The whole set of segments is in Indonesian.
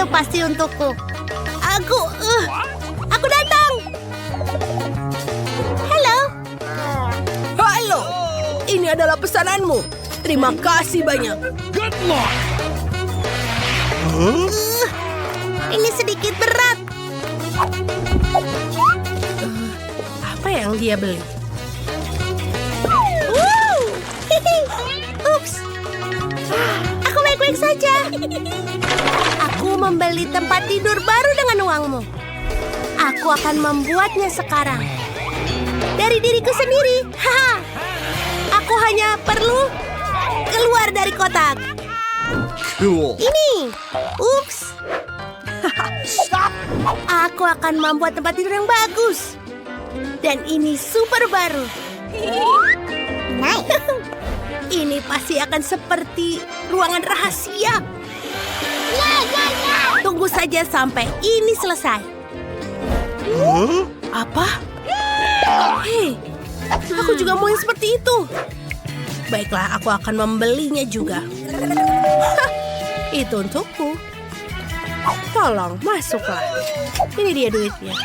pasti untukku. Aku datang. Halo. Halo, ini adalah pesananmu. Terima kasih banyak. Good luck! Ini sedikit berat. Apa yang dia beli? Ups. Aku baik-baik saja. Aku membeli tempat tidur baru dengan uangmu. Aku akan membuatnya sekarang. Dari diriku sendiri. Haha. Aku hanya perlu keluar dari kotak. Cool. Ini. Ups. Aku akan membuat tempat tidur yang bagus. Dan ini super baru. Ini pasti akan seperti ruangan rahasia. Tunggu saja sampai ini selesai. Apa? Hei, aku juga mau yang seperti itu. Baiklah, aku akan membelinya juga. Hah, itu untukku. Tolong, masuklah. Ini dia duitnya.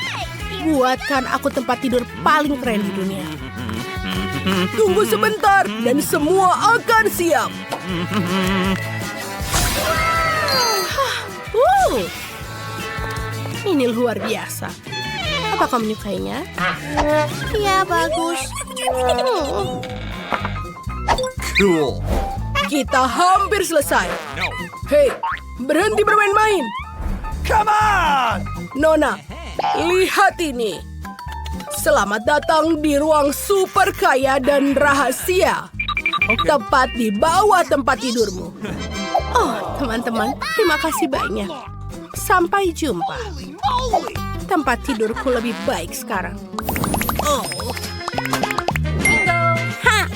Buatkan aku tempat tidur paling keren di dunia. Tunggu sebentar, dan semua akan siap. Ini luar biasa. Apa kau menyukainya? Ya, bagus. Cool. Kita hampir selesai. Hei, berhenti bermain-main. Come on! Nona, lihat ini. Selamat datang di ruang super kaya dan rahasia. Tepat di bawah tempat tidurmu. Oh, teman-teman, terima kasih banyak. Sampai jumpa. Tempat tidurku lebih baik sekarang. Oh, Hah,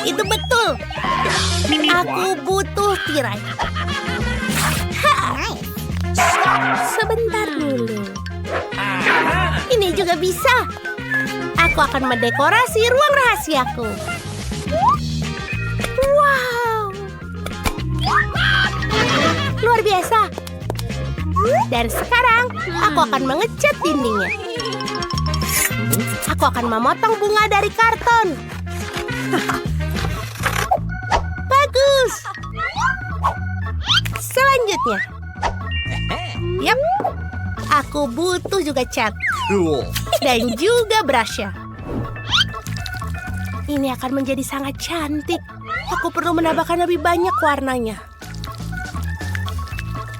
itu betul. Aku butuh tirai. Ha. Sebentar dulu. Ini juga bisa. Aku akan mendekorasi ruang rahasiaku. Wow. Luar biasa. Dan sekarang aku akan mengecat dindingnya. Aku akan memotong bunga dari karton. Bagus. Selanjutnya. Yap. Aku butuh juga cat. Cool. Dan juga brushnya. Ini akan menjadi sangat cantik. Aku perlu menambahkan lebih banyak warnanya.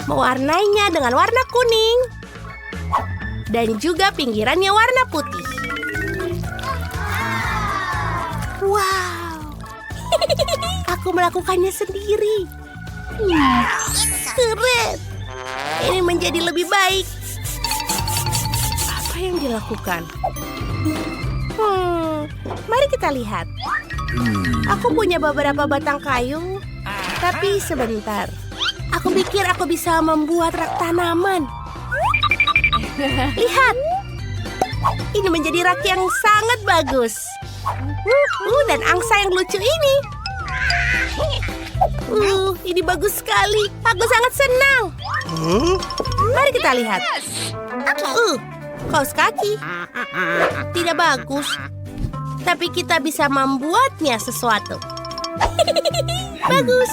Mewarnainya dengan warna kuning. Dan juga pinggirannya warna putih. Wow. Aku melakukannya sendiri. Keren. Ini menjadi lebih baik. apa yang dilakukan? Mari kita lihat. Aku punya beberapa batang kayu. Tapi sebentar. Aku pikir aku bisa membuat rak tanaman. Lihat. Ini menjadi rak yang sangat bagus. Dan angsa yang lucu ini. Ini bagus sekali. Aku sangat senang. Mari kita lihat. Kaos kaki. Tidak bagus. Tapi kita bisa membuatnya sesuatu. Bagus.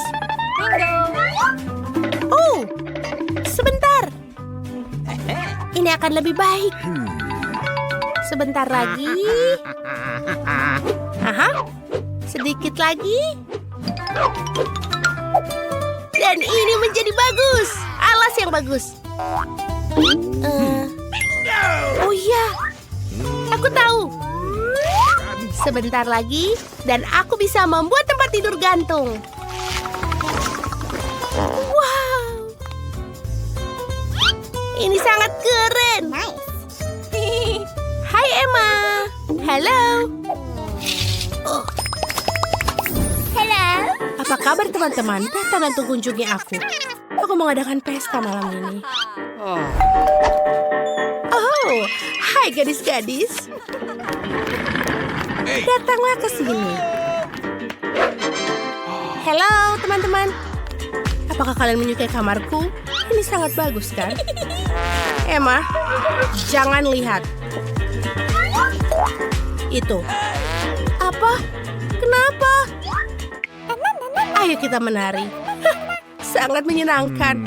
Oh, sebentar. Ini akan lebih baik. Sebentar lagi. Aha, sedikit lagi. Dan ini menjadi bagus. Alas yang bagus. Oh iya, aku tahu. Sebentar lagi, dan aku bisa membuat tempat tidur gantung. Wow, ini sangat keren. Hai Emma, halo. Halo. Apa kabar teman-teman? Datang dan kunjungi aku. Aku mengadakan pesta malam ini. Oh, hai gadis-gadis. Datanglah ke sini. Halo teman-teman. Apakah kalian menyukai kamarku? Ini sangat bagus, kan? Emma, jangan lihat. Itu. Apa? Kenapa? Ayo kita menari. Hah, sangat menyenangkan.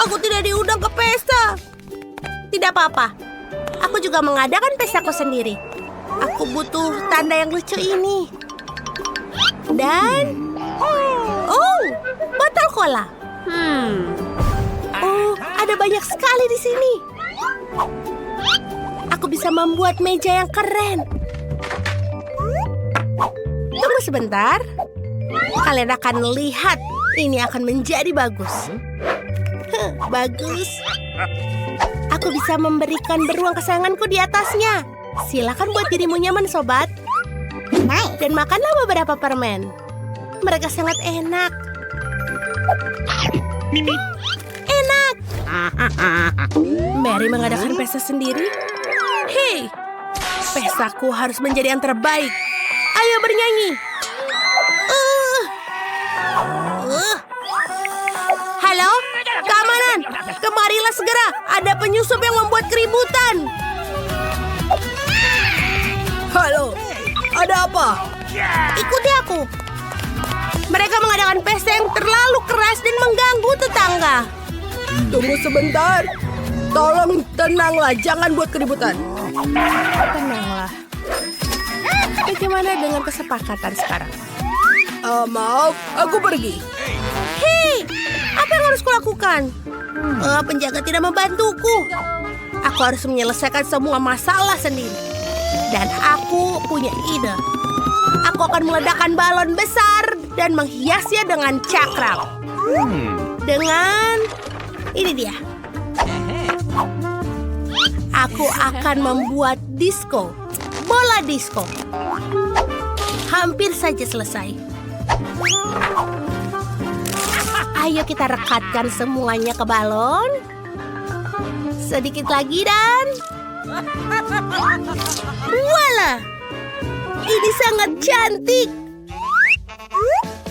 Aku tidak diundang ke pesta. Tidak apa-apa. Aku juga mengadakan pestaku sendiri. Aku butuh tanda yang lucu ini. Dan... Oh, botol cola. Oh, ada banyak sekali di sini. Aku bisa membuat meja yang keren. Tunggu sebentar. Kalian akan lihat. Ini akan menjadi bagus. Bagus. Aku bisa memberikan beruang kesayanganku di atasnya. Silakan buat dirimu nyaman, sobat. Dan makanlah beberapa permen. Mereka sangat enak. Enak. Mary mengadakan pesta sendiri. Hei, pestaku harus menjadi yang terbaik. Ayo bernyanyi. Halo, keamanan. Kemarilah segera. Ada penyusup yang membuat keributan. Halo, ada apa? Ikuti aku. Mereka mengadakan pesta yang terlalu keras dan mengganggu tetangga. Tunggu sebentar. Tolong tenanglah, jangan buat keributan. Tenanglah. Bagaimana dengan kesepakatan sekarang? Maaf, aku pergi. Hei, apa yang harus kulakukan? Penjaga tidak membantuku. Aku harus menyelesaikan semua masalah sendiri. Dan aku punya ide. Aku akan meledakkan balon besar dan menghiasnya dengan cakram. Dengan... ini dia. Aku akan membuat disco. Bola disco. Hampir saja selesai. Ayo kita rekatkan semuanya ke balon. Sedikit lagi dan... Voila! Ini sangat cantik.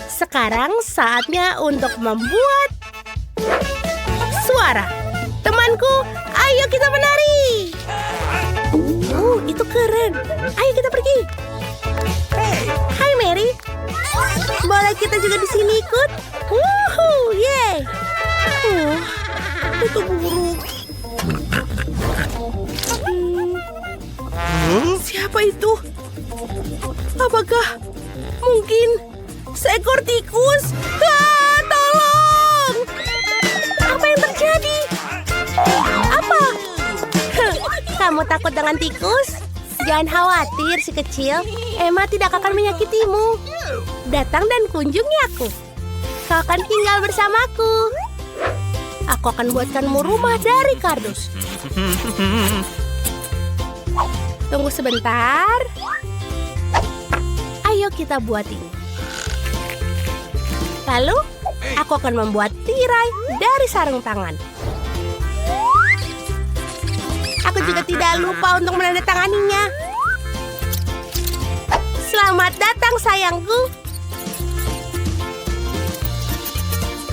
Sekarang saatnya untuk membuat suara. Temanku, ayo kita menari. Itu keren. Ayo kita pergi. Hai Mary. Boleh kita juga di sini ikut? Wuhuu, yeay. Itu buruk. Siapa itu? Apakah mungkin seekor tikus? Tolong! Apa yang terjadi? Apa? Kamu takut dengan tikus? Jangan khawatir si kecil. Emma tidak akan menyakitimu. Datang dan kunjungi aku. Kau akan tinggal bersamaku. Aku akan buatkanmu rumah dari kardus. Tunggu sebentar. Ayo kita buat ini. Lalu, aku akan membuat tirai dari sarung tangan. Aku juga tidak lupa untuk menandatanganinya. Selamat datang, sayangku.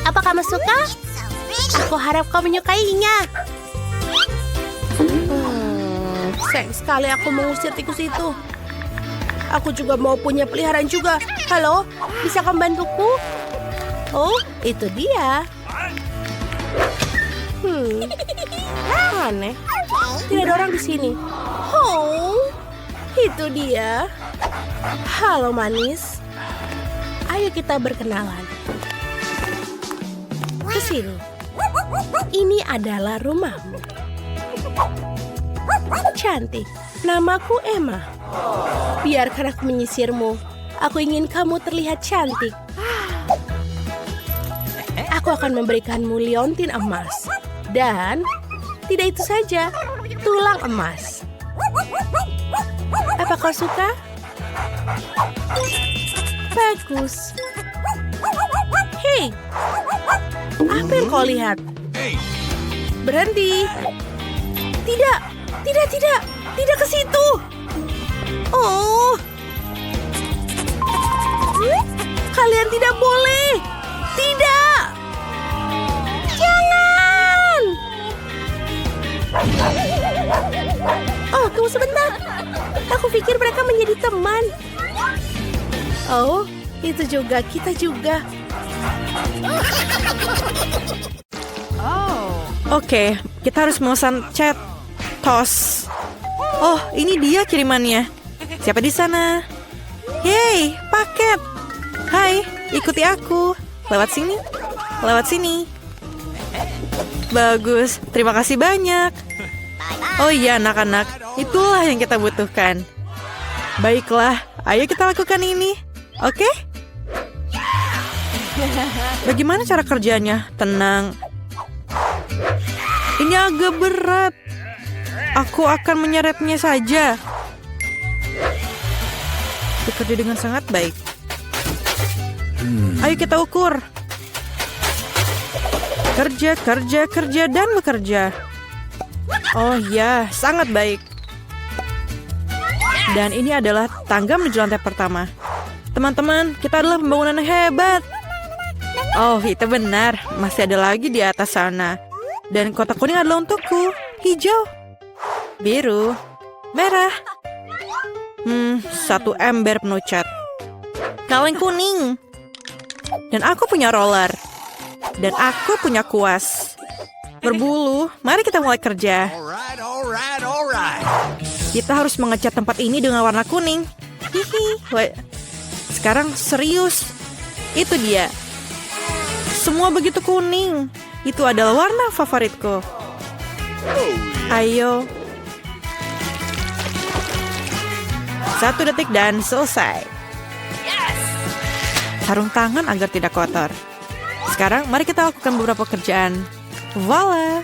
Apa kamu suka? Aku harap kau menyukainya. Sayang sekali aku mengusir tikus itu. Aku juga mau punya peliharaan juga. Halo, bisa kamu bantuku? Oh, itu dia. Aneh. Tidak ada orang di sini. Oh, itu dia. Halo manis. Ayo kita berkenalan. Ke sini. Ini adalah rumahmu. Cantik. Namaku Emma. Biarkan aku menyisirmu. Aku ingin kamu terlihat cantik. Aku akan memberikanmu liontin emas. Dan tidak itu saja, tulang emas. Apa kau suka? Bagus. Hei, apa yang kau lihat? Berhenti. Tidak, tidak ke situ. Oh, kalian tidak boleh. Tidak. Oh, itu juga, kita juga. Oke, kita harus memesan chat tos. Oh, ini dia kirimannya. Siapa di sana? Yeay, paket. Hai, ikuti aku. Lewat sini. Lewat sini. Bagus, terima kasih banyak. Oh iya anak-anak, itulah yang kita butuhkan. Baiklah, ayo kita lakukan ini. Oke? Bagaimana cara kerjanya? Tenang. Ini agak berat. Aku akan menyeretnya saja. Bekerja dengan sangat baik. Ayo kita ukur. Kerja, kerja, kerja, dan bekerja. Oh ya, sangat baik. Dan ini adalah tangga menuju lantai pertama. Teman-teman, kita adalah pembangunan yang hebat. Oh, itu benar. Masih ada lagi di atas sana. Dan kotak kuning adalah untukku. Hijau, biru, merah. 1 ember penuh cat. Kaleng kuning. Dan aku punya roller. Dan aku punya kuas. Berbulu, mari kita mulai kerja. Alright. Kita harus mengecat tempat ini dengan warna kuning. Hihi. Sekarang serius. Itu dia. Semua begitu kuning. Itu adalah warna favoritku. Ayo. 1 detik dan selesai. Sarung tangan agar tidak kotor. Sekarang mari kita lakukan beberapa pekerjaan. Voila.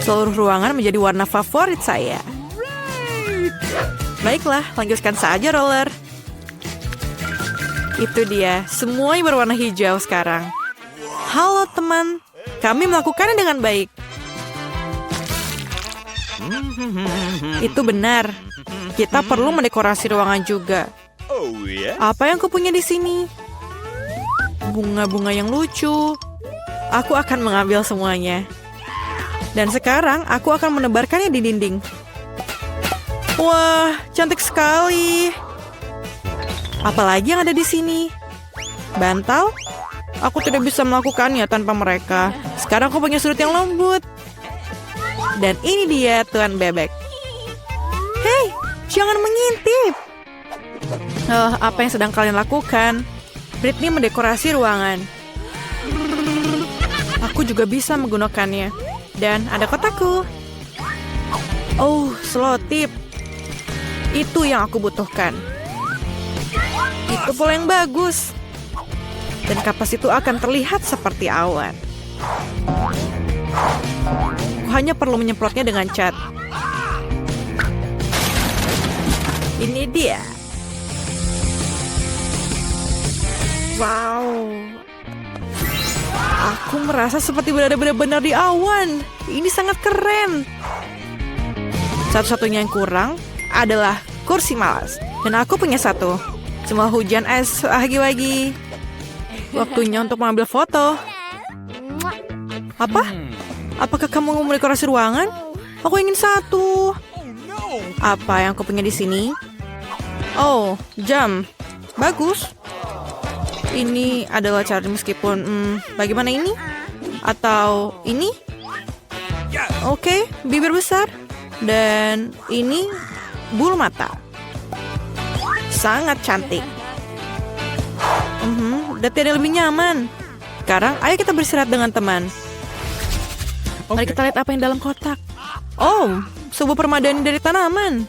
Seluruh ruangan menjadi warna favorit saya. Baiklah, lanjutkan saja roller. Itu dia, semuanya berwarna hijau sekarang. Halo teman, kami melakukannya dengan baik. Itu benar. Kita perlu mendekorasi ruangan juga. Apa yang kupunya di sini? Bunga-bunga yang lucu. Aku akan mengambil semuanya. Dan sekarang aku akan menebarkannya di dinding. Wah, cantik sekali. Apalagi yang ada di sini? Bantal? Aku tidak bisa melakukannya tanpa mereka. Sekarang aku punya sudut yang lembut. Dan ini dia Tuan Bebek. Hei, jangan mengintip. Apa yang sedang kalian lakukan? Britney mendekorasi ruangan. Aku juga bisa menggunakannya. Dan ada kotakku. Oh, selotip. Itu yang aku butuhkan. Itu pola yang bagus. Dan kapas itu akan terlihat seperti awan. Aku hanya perlu menyemprotnya dengan cat. Ini dia. Wow. Aku merasa seperti berada benar-benar di awan. Ini sangat keren. Satu-satunya yang kurang adalah kursi malas. Dan aku punya satu. Semua hujan es lagi-lagi. Waktunya untuk mengambil foto. Apa? Apakah kamu mau mendekorasi ruangan? Aku ingin satu. Apa yang aku punya di sini? Oh, jam. Bagus. Ini adalah cara meskipun bagaimana ini? Atau ini? Oke, bibir besar. Dan ini bulu mata. Sangat cantik. Udah tidak lebih nyaman. Sekarang ayo kita beristirahat dengan teman. Mari kita lihat apa yang dalam kotak. Oh, sebuah permadani dari tanaman.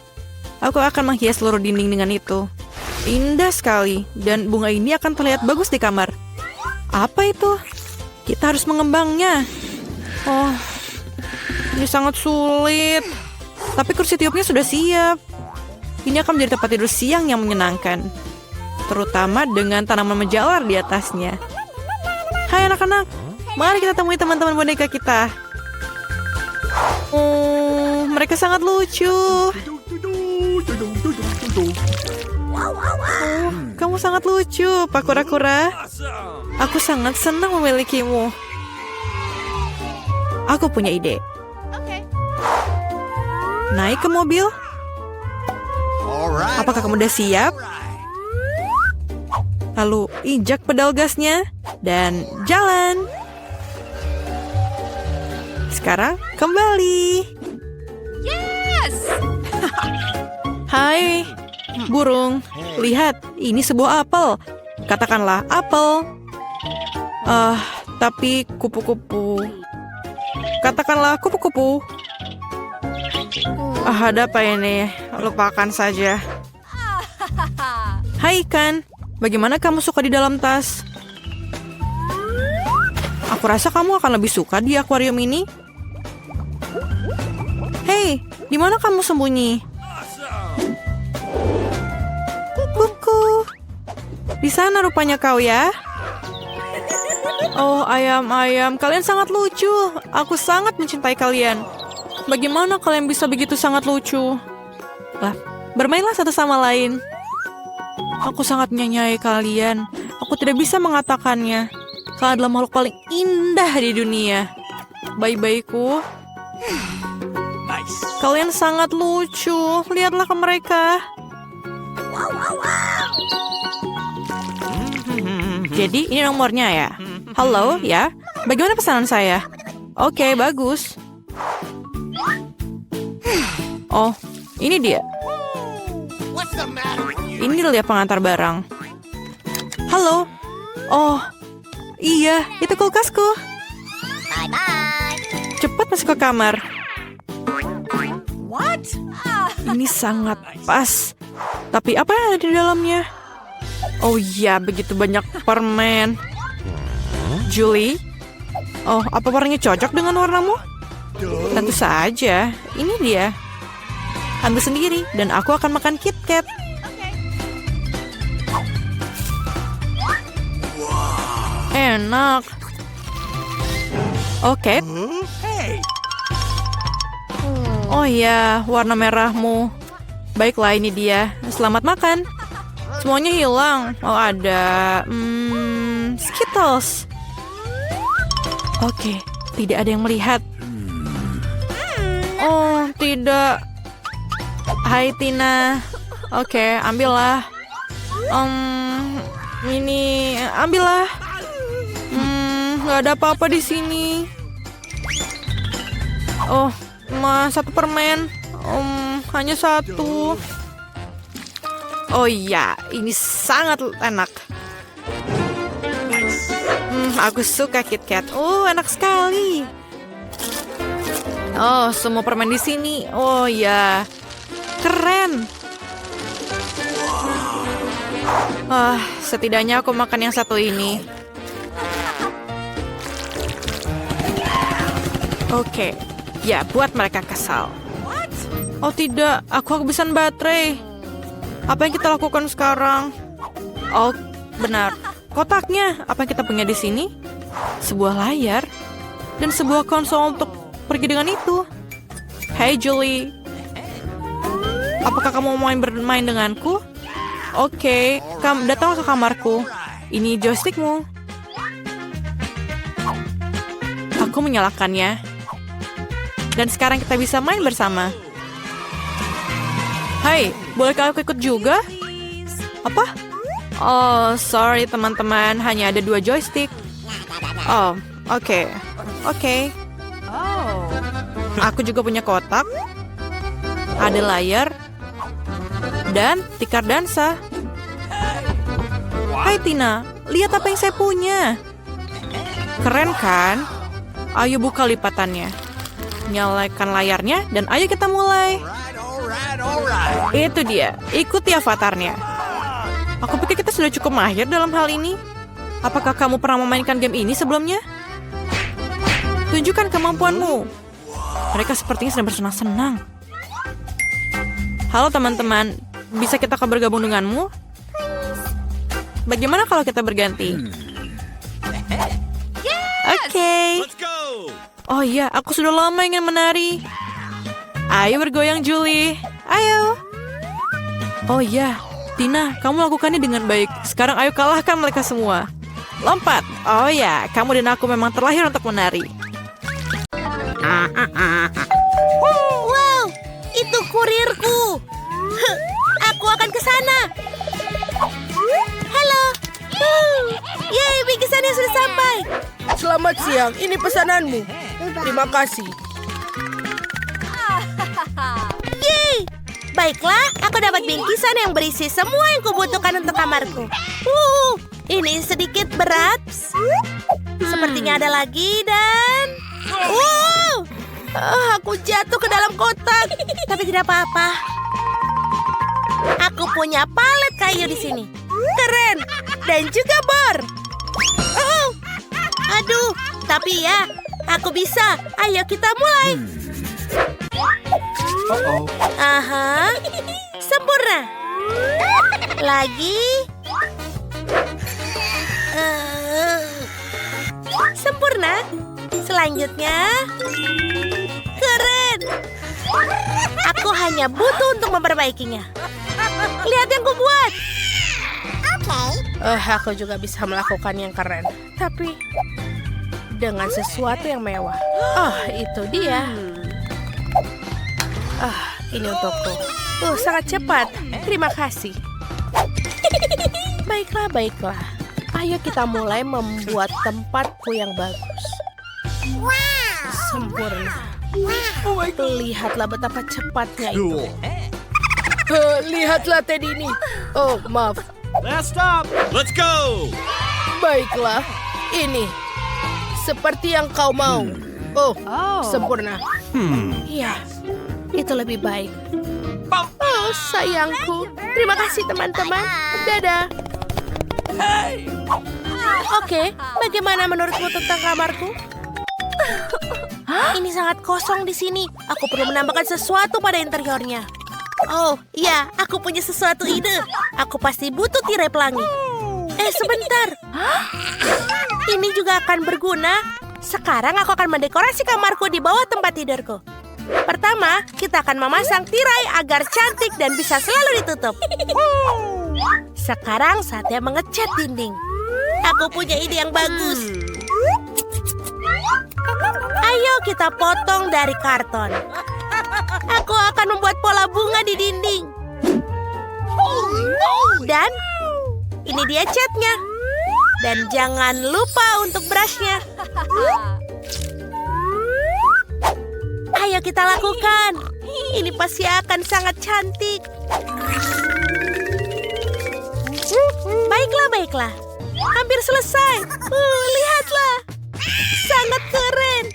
Aku akan menghias seluruh dinding dengan itu. Indah sekali. Dan bunga ini akan terlihat bagus di kamar. Apa itu? Kita harus mengembangnya. Oh, ini sangat sulit. Tapi kursi tiupnya sudah siap. Ini akan menjadi tempat tidur siang yang menyenangkan. Terutama dengan tanaman menjalar di atasnya. Hai anak-anak, mari kita temui teman-teman boneka kita. Oh, mereka sangat lucu. Oh, kamu sangat lucu, Pak Kura-Kura. Aku sangat senang memilikimu. Aku punya ide. Naik ke mobil. right. Apakah kamu udah siap? Lalu injak pedal gasnya dan jalan. Sekarang kembali. Yes! Hai, burung. Lihat, ini sebuah apel. Katakanlah apel. Tapi kupu-kupu. Katakanlah kupu-kupu. Ada apa ini? Lupakan saja. Hai ikan, bagaimana kamu suka di dalam tas? Aku rasa kamu akan lebih suka di akuarium ini. Hei, di mana kamu sembunyi? Kuku. Di sana rupanya kau ya. Oh, ayam-ayam, kalian sangat lucu. Aku sangat mencintai kalian. Bagaimana kalian bisa begitu sangat lucu? Lah, bermainlah satu sama lain. Aku sangat menyayangi kalian. Aku tidak bisa mengatakannya. Kalian adalah makhluk paling indah di dunia. Bayi-bayiku. Nice. Kalian sangat lucu. Lihatlah ke mereka. Jadi ini nomornya ya. Halo ya. Bagaimana pesanan saya? Oke, bagus. Oh, ini dia. What's the matter with you? Ini dia pengantar barang. Halo. Oh, iya, itu kulkasku. Cepat masuk ke kamar. What? Ini sangat pas. Tapi apa yang ada di dalamnya? Oh iya, begitu banyak permen. Julie? Oh, apa warnanya cocok dengan warnamu? Tentu saja. Ini dia. Ambil sendiri, dan aku akan makan KitKat. Enak. Oke. Hey. Oh iya, warna merahmu. Baiklah, ini dia. Selamat makan. Semuanya hilang. Oh, ada Skittles. Oke, tidak ada yang melihat. Oh, tidak. Hai, Tina. Oke, ambillah. Ini, ambillah. Nggak ada apa-apa di sini. Oh, satu permen. Hanya satu. Oh iya, ini sangat enak. Aku suka KitKat. Oh, enak sekali. Oh, semua permen di sini. Oh ya, keren. Setidaknya aku makan yang satu ini. Oke, ya buat mereka kesal. Oh tidak, aku kehabisan baterai. Apa yang kita lakukan sekarang? Oh, benar. Kotaknya, apa yang kita punya di sini? Sebuah layar dan sebuah konsol untuk pergi dengan itu. Hey Julie, apakah kamu mau bermain denganku? Oke, kamu datang ke kamarku. Ini joystickmu. Aku menyalakannya. Dan sekarang kita bisa main bersama. Hai, bolehkah aku ikut juga? Apa? Oh, sorry teman-teman, hanya ada 2 joystick. Oh, oke. Aku juga punya kotak. Ada layar. Dan tikar dansa. Hai Tina, lihat apa yang saya punya. Keren kan? Ayo buka lipatannya. Nyalakan layarnya dan ayo kita mulai. Alright. Itu dia, ikuti avatarnya. Aku pikir kita sudah cukup mahir dalam hal ini. Apakah kamu pernah memainkan game ini sebelumnya? Tunjukkan kemampuanmu. Mereka sepertinya sedang bersenang-senang. Halo teman-teman, bisa kita bergabung denganmu? Bagaimana kalau kita berganti? Oke. Let's go. Oh iya, aku sudah lama ingin menari. Ayo bergoyang Julie. Ayo. Oh iya, Tina, kamu lakukannya dengan baik. Sekarang ayo kalahkan mereka semua. Lompat. Oh ya, kamu dan aku memang terlahir untuk menari. Wow, itu kurirku. Aku sana. Halo. Yeay, bingkisannya sudah sampai. Selamat siang, ini pesananmu. Terima kasih. Yeay. Baiklah, aku dapat bingkisan yang berisi semua yang kubutuhkan untuk kamarku. Ini sedikit berat. Sepertinya ada lagi dan... aku jatuh ke dalam kotak. Tapi tidak apa-apa. Aku punya palet kayu di sini. Keren. Dan juga bor. Aduh, tapi ya, aku bisa. Ayo kita mulai. Aha, sempurna. Lagi. Sempurna. Selanjutnya. Keren. Aku hanya butuh untuk memperbaikinya. Lihat yang kubuat. Aku juga bisa melakukan yang keren. Tapi dengan sesuatu yang mewah. Itu dia. Ini untukku. Sangat cepat. Terima kasih. Baiklah. Ayo kita mulai membuat tempatku yang bagus. Sempurna. Lihatlah betapa cepatnya itu. Lihatlah Teddy ini. Maaf. Last stop. Let's go. Baiklah. Ini. Seperti yang kau mau. Sempurna. Ya, itu lebih baik. Sayangku. Terima kasih teman-teman. Dadah. Oke, bagaimana menurutmu tentang kamarku? Ini sangat kosong di sini. Aku perlu menambahkan sesuatu pada interiornya. Iya, aku punya sesuatu ide. Aku pasti butuh tirai pelangi. Sebentar. Ini juga akan berguna. Sekarang aku akan mendekorasi kamarku di bawah tempat tidurku. Pertama, kita akan memasang tirai agar cantik dan bisa selalu ditutup. Sekarang saatnya mengecat dinding. Aku punya ide yang bagus. Ayo kita potong dari karton. Aku akan membuat pola bunga di dinding. Dan ini dia catnya. Dan jangan lupa untuk brushnya. Ayo kita lakukan. Ini pasti akan sangat cantik. Baiklah. Hampir selesai. Lihatlah. Sangat keren.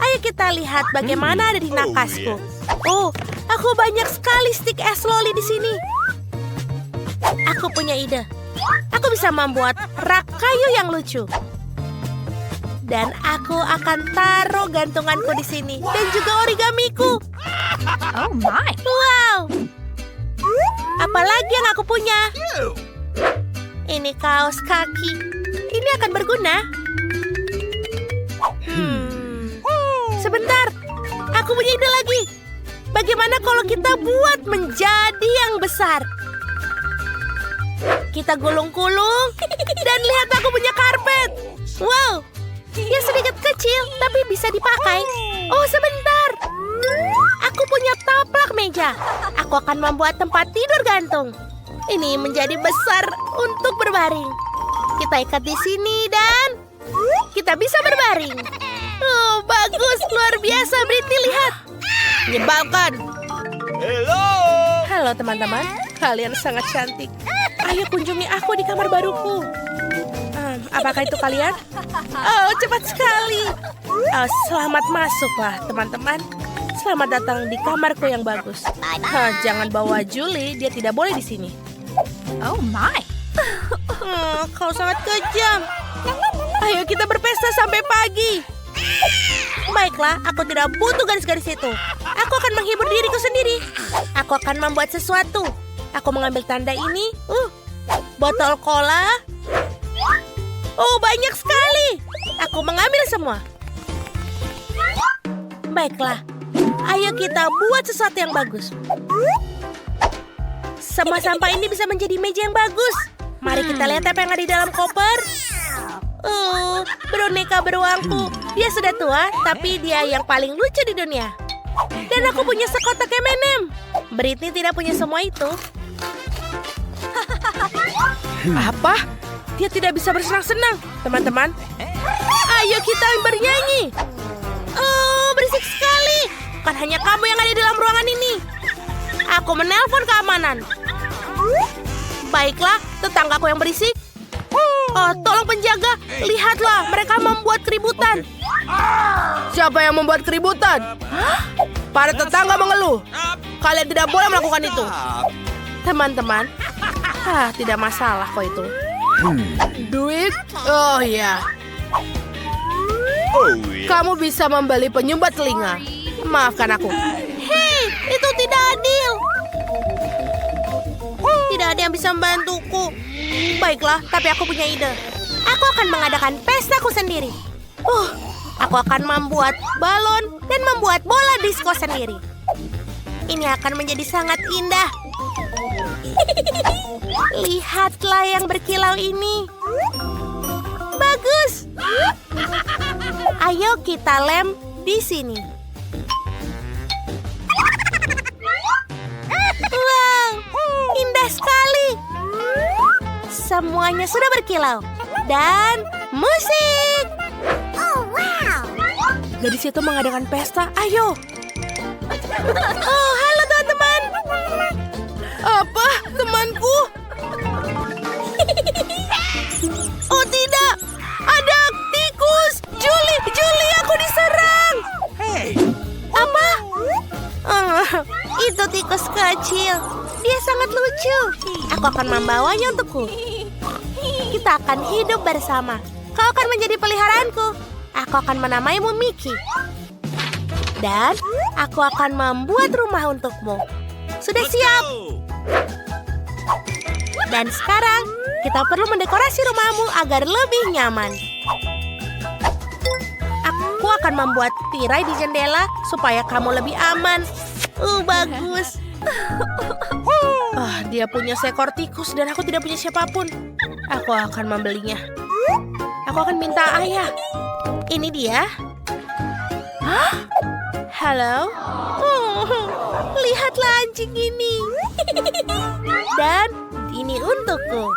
Ayo kita lihat bagaimana ada di nakasku. Aku banyak sekali stik es loli di sini. Aku punya ide. Aku bisa membuat rak kayu yang lucu. Dan aku akan taruh gantunganku di sini dan juga origamiku. Wow. Apalagi yang aku punya? Ini kaos kaki. Ini akan berguna. Sebentar. Aku punya ide lagi. Bagaimana kalau kita buat menjadi yang besar? Kita gulung-gulung. Dan lihat aku punya karpet. Wow. Ya sedikit kecil, tapi bisa dipakai. Sebentar. Aku punya taplak meja. Aku akan membuat tempat tidur gantung. Ini menjadi besar untuk berbaring. Kita ikat di sini dan kita bisa berbaring. Bagus, luar biasa, Britney, lihat. Menyebalkan. Halo teman-teman, kalian sangat cantik. Ayo kunjungi aku di kamar baruku. Apakah itu kalian? Cepat sekali. Selamat masuklah teman-teman. Selamat datang di kamarku yang bagus. Jangan bawa Julie, dia tidak boleh di sini. Kau sangat kejam. Ayo kita berpesta sampai pagi. Baiklah, aku tidak butuh garis-garis itu. Aku akan menghibur diriku sendiri. Aku akan membuat sesuatu. Aku mengambil tanda ini. Botol cola. Banyak sekali. Aku mengambil semua. Baiklah, ayo kita buat sesuatu yang bagus. Semua sampah ini bisa menjadi meja yang bagus. Mari kita lihat apa yang ada di dalam koper. Boneka beruangku. Dia sudah tua, tapi dia yang paling lucu di dunia. Dan aku punya sekotak M&M. Britney tidak punya semua itu. Apa? Dia tidak bisa bersenang-senang. Teman-teman, ayo kita bernyanyi. Oh, berisik sekali. Bukan hanya kamu yang ada di dalam ruangan ini. Aku menelpon keamanan. Baiklah, tetanggaku yang berisik. Oh, tolong penjaga. Lihatlah, mereka membuat keributan. Siapa yang membuat keributan? Para tetangga mengeluh. Kalian tidak boleh melakukan itu. Teman-teman, tidak masalah kok itu. Duit? Oh ya. Kamu bisa membeli penyumbat telinga. Maafkan aku. Hei, itu tidak adil. Tidak ada yang bisa membantuku. Baiklah, tapi aku punya ide. Aku akan mengadakan pestaku sendiri. Aku akan membuat balon dan membuat bola disko sendiri. Ini akan menjadi sangat indah. Lihatlah yang berkilau ini. Bagus. Ayo kita lem di sini. Wow, indah sekali. Semuanya sudah berkilau. Dan musik. Oh, wow. Gadis itu mengadakan pesta. Ayo. Oh, halo teman-teman. Apa? Temanku? Oh tidak. Ada tikus. Julie, aku diserang. Apa? Itu tikus kecil. Dia sangat lucu. Aku akan membawanya untukku. Kita akan hidup bersama. Kau akan menjadi peliharaanku. Aku akan menamaimu Mickey. Dan aku akan membuat rumah untukmu. Sudah siap? Dan sekarang kita perlu mendekorasi rumahmu agar lebih nyaman. Aku akan membuat tirai di jendela supaya kamu lebih aman. Bagus. Dia punya seekor tikus dan aku tidak punya siapapun. Aku akan membelinya. Aku akan minta ayah. Ini dia. Halo. Lihatlah anjing ini. Dan ini untukku.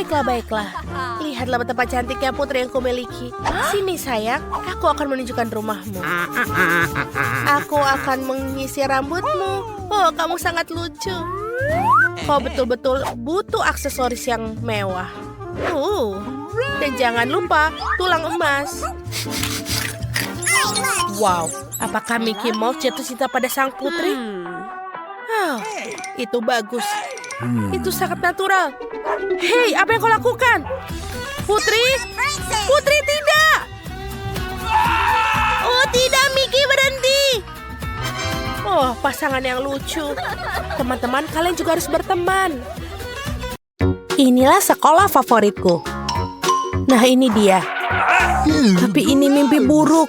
Baiklah. Lihatlah betapa cantiknya putri yang kumiliki. Sini sayang, aku akan menunjukkan rumahmu. Aku akan mengisi rambutmu. Oh, kamu sangat lucu. Kau betul-betul butuh aksesoris yang mewah. Dan jangan lupa tulang emas. Wow, apakah Mickey Mouse jatuh cinta pada sang putri? Itu bagus. Itu sangat natural. Hei, apa yang kau lakukan? Putri, tidak. Oh tidak, Mickey berhenti. Oh, pasangan yang lucu. Teman-teman, kalian juga harus berteman. Inilah sekolah favoritku. Nah, ini dia. Tapi ini mimpi buruk.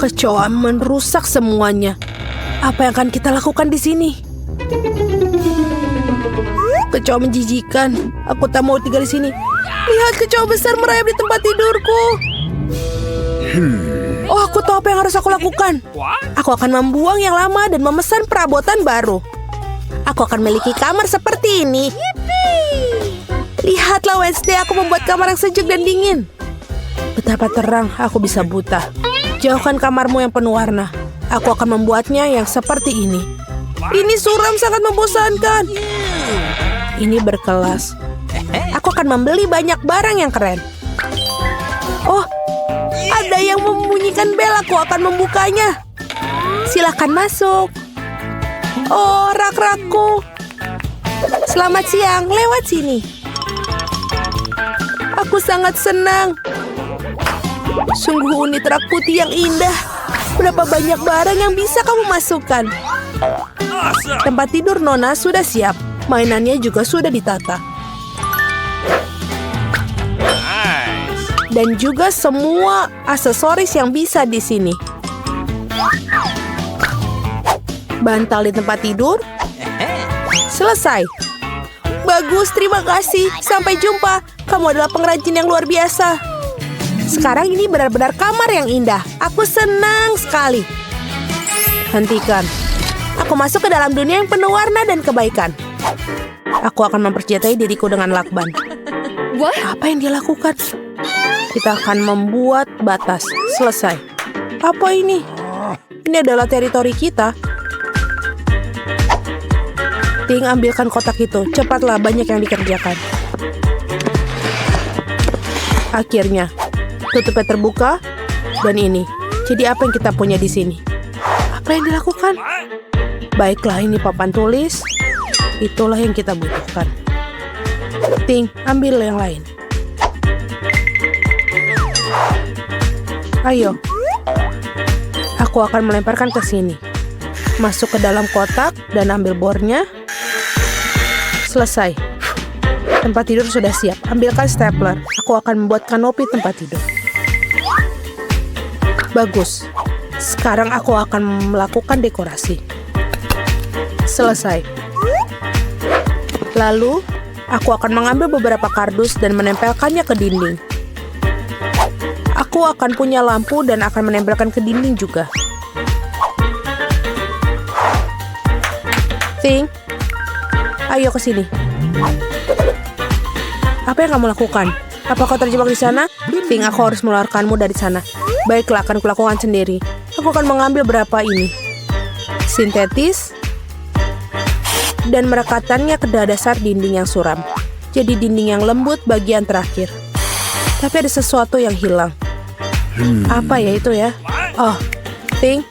Kecoa merusak semuanya. Apa yang akan kita lakukan di sini? Kecoa menjijikan. Aku tak mau tinggal di sini. Lihat, kecoa besar merayap di tempat tidurku. Oh, aku tahu apa yang harus aku lakukan. Aku akan membuang yang lama dan memesan perabotan baru. Aku akan memiliki kamar seperti ini. Lihatlah Wednesday, aku membuat kamar yang sejuk dan dingin. Betapa terang aku bisa buta. Jauhkan kamarmu yang penuh warna. Aku akan membuatnya yang seperti ini. Ini suram, sangat membosankan. Ini berkelas. Aku akan membeli banyak barang yang keren. Oh, ada yang membunyikan bel. Aku akan membukanya. Silakan masuk. Oh, rak-rakku. Selamat siang, lewat sini. Aku sangat senang. Sungguh unit rak putih yang indah. Berapa banyak barang yang bisa kamu masukkan. Tempat tidur Nona sudah siap. Mainannya juga sudah ditata. Dan juga semua aksesoris yang bisa di sini. Bantal di tempat tidur. Selesai. Bagus, terima kasih. Sampai jumpa. Kamu adalah pengrajin yang luar biasa. sekarang ini benar-benar kamar yang indah. Aku senang sekali. Hentikan. Aku masuk ke dalam dunia yang penuh warna dan kebaikan. Aku akan mempercayai diriku dengan lakban. Apa yang dia lakukan? Kita akan membuat batas. Selesai. Apa ini? Ini adalah teritori kita. Ting, ambilkan kotak itu. Cepatlah, banyak yang dikerjakan. Akhirnya, tutupnya terbuka. Dan ini. Jadi apa yang kita punya di sini? Apa yang dilakukan? Baiklah, ini papan tulis. Itulah yang kita butuhkan. Ting, ambil yang lain. Ayo. Aku akan melemparkan ke sini. Masuk ke dalam kotak dan ambil bornya. Selesai. Tempat tidur sudah siap. Ambilkan stapler. Aku akan membuat kanopi tempat tidur. Bagus. Sekarang aku akan melakukan dekorasi. Selesai. Lalu, aku akan mengambil beberapa kardus dan menempelkannya ke dinding. Aku akan punya lampu dan akan menempelkan ke dinding juga. Ting, ayo ke sini. Apa yang kamu lakukan? Apa kau terjebak di sana? Ting, aku harus mengeluarkanmu dari sana. Baiklah, akan kulakukan sendiri. Aku akan mengambil berapa ini. Sintetis. Dan merekatkannya ke dasar dinding yang suram. Jadi dinding yang lembut bagian terakhir. Tapi ada sesuatu yang hilang. Apa ya itu ya? Oh, Ting.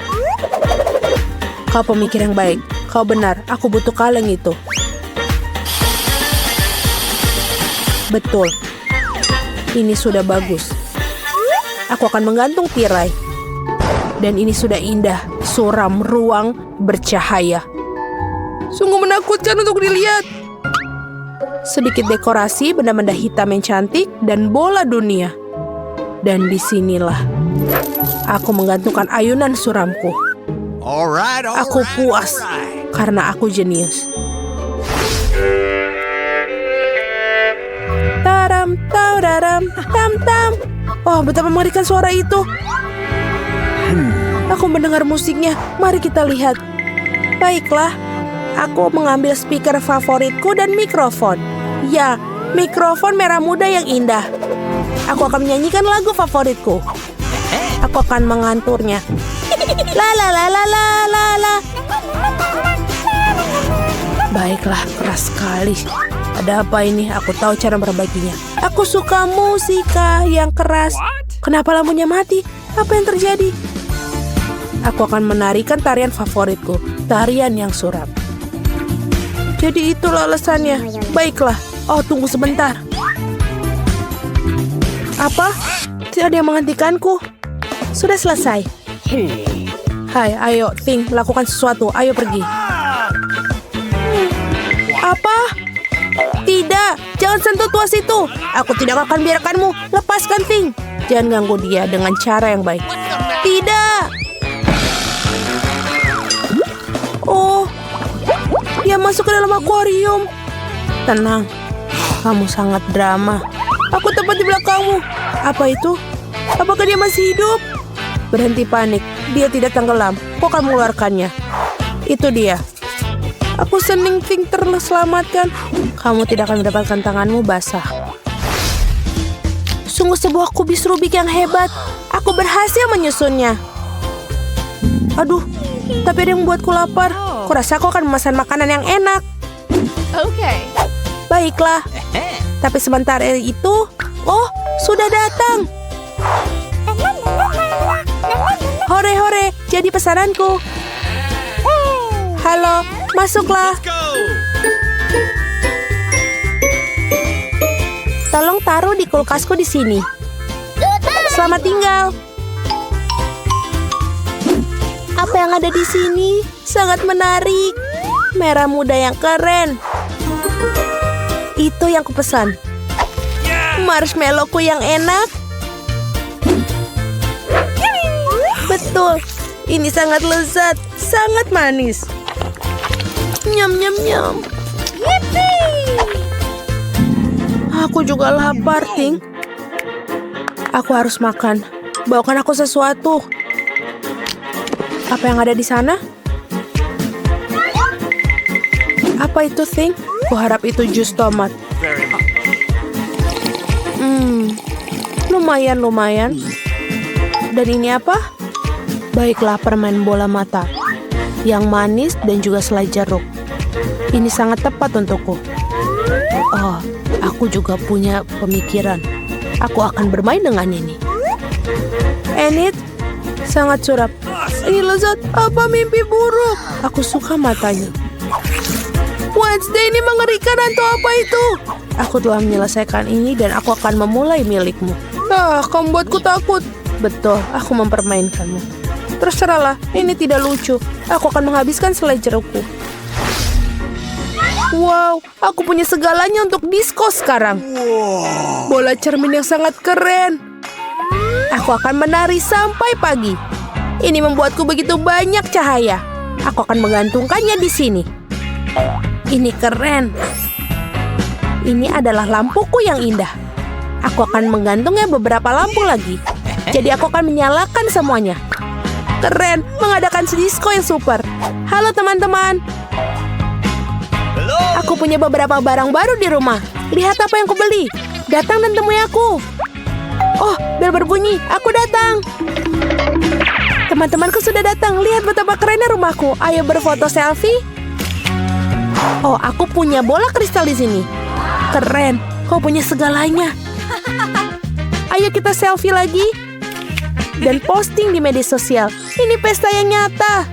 Kau pemikir yang baik. Kau benar, aku butuh kaleng itu. Betul. Ini sudah bagus. Aku akan menggantung tirai. Dan ini sudah indah, suram, ruang, bercahaya. Sungguh menakutkan untuk dilihat. Sedikit dekorasi, benda-benda hitam yang cantik, dan bola dunia. Dan disinilah aku menggantungkan ayunan suramku. Aku puas karena aku jenius. Taram, taudaram, tam tam. Oh, betapa mengerikan suara itu. Aku mendengar musiknya. Mari kita lihat. Baiklah, aku mengambil speaker favoritku dan mikrofon. Ya, mikrofon merah muda yang indah. Aku akan menyanyikan lagu favoritku. Aku akan menganturnya. La la la la la la la. Baiklah, keras sekali. Ada apa ini? Aku tahu cara memperbaikinya. Aku suka musika yang keras. Kenapa lampunya mati? Apa yang terjadi? Aku akan menarikan tarian favoritku. Tarian yang suram. Jadi itulah alasannya. Baiklah. Oh, tunggu sebentar. Apa? Tidak ada yang menghentikanku. Sudah selesai. Hai, ayo, Ting, lakukan sesuatu. Ayo pergi. Apa? Tidak, jangan sentuh tuas itu. Aku tidak akan biarkanmu. Lepaskan, Ting. Jangan ganggu dia dengan cara yang baik. Tidak. Oh, dia masuk ke dalam akuarium. Tenang, kamu sangat drama. Aku tepat di belakangmu. Apa itu? Apakah dia masih hidup? Berhenti panik. Dia tidak tenggelam. Kau akan mengeluarkannya. Itu dia. Aku senang Ting terselamatkan. Kamu tidak akan mendapatkan tanganmu basah. Sungguh sebuah kubis Rubik yang hebat. Aku berhasil menyusunnya. Aduh, tapi ada yang membuatku lapar. Kurasa aku akan memesan makanan yang enak. Oke. Baiklah. Tapi sebentar itu, oh, sudah datang. Hore-hore, jadi pesananku. Halo, masuklah. Let's go! Tolong taruh di kulkasku di sini. Selamat tinggal. Apa yang ada di sini? Sangat menarik. Merah muda yang keren. Itu yang kupesan. Marshmallowku yang enak. Betul. Ini sangat lezat, sangat manis. Nyam nyam nyam. Aku juga lapar, Ting. Aku harus makan. Bawakan aku sesuatu. Apa yang ada di sana? Apa itu, Thing? Kuharap itu jus tomat. Lumayan. Dan ini apa? Baiklah, permen bola mata. Yang manis dan juga selai jeruk. Ini sangat tepat untukku. Oh, aku juga punya pemikiran. Aku akan bermain dengan ini. Enid, sangat suram. Ini lezat. Apa mimpi buruk? Aku suka matanya. Wednesday, ini mengerikan atau apa itu? Aku telah menyelesaikan ini dan aku akan memulai milikmu. Kamu buatku takut. Betul, aku mempermainkanmu. Terserahlah, ini tidak lucu. Aku akan menghabiskan selai jerukku. Wow, aku punya segalanya untuk disko sekarang. Bola cermin yang sangat keren. Aku akan menari sampai pagi. Ini membuatku begitu banyak cahaya. Aku akan menggantungkannya di sini. Ini keren. Ini adalah lampuku yang indah. Aku akan menggantungnya beberapa lampu lagi. Jadi aku akan menyalakan semuanya. Keren, mengadakan disko yang super. Halo teman-teman. Aku punya beberapa barang baru di rumah. Lihat apa yang kubeli. Datang dan temui aku. Oh, bel berbunyi. Aku datang. Teman-temanku sudah datang. Lihat betapa kerennya rumahku. Ayo berfoto selfie. Oh, aku punya bola kristal di sini. Keren. Kau punya segalanya. Ayo kita selfie lagi. Dan posting di media sosial. Ini pesta yang nyata.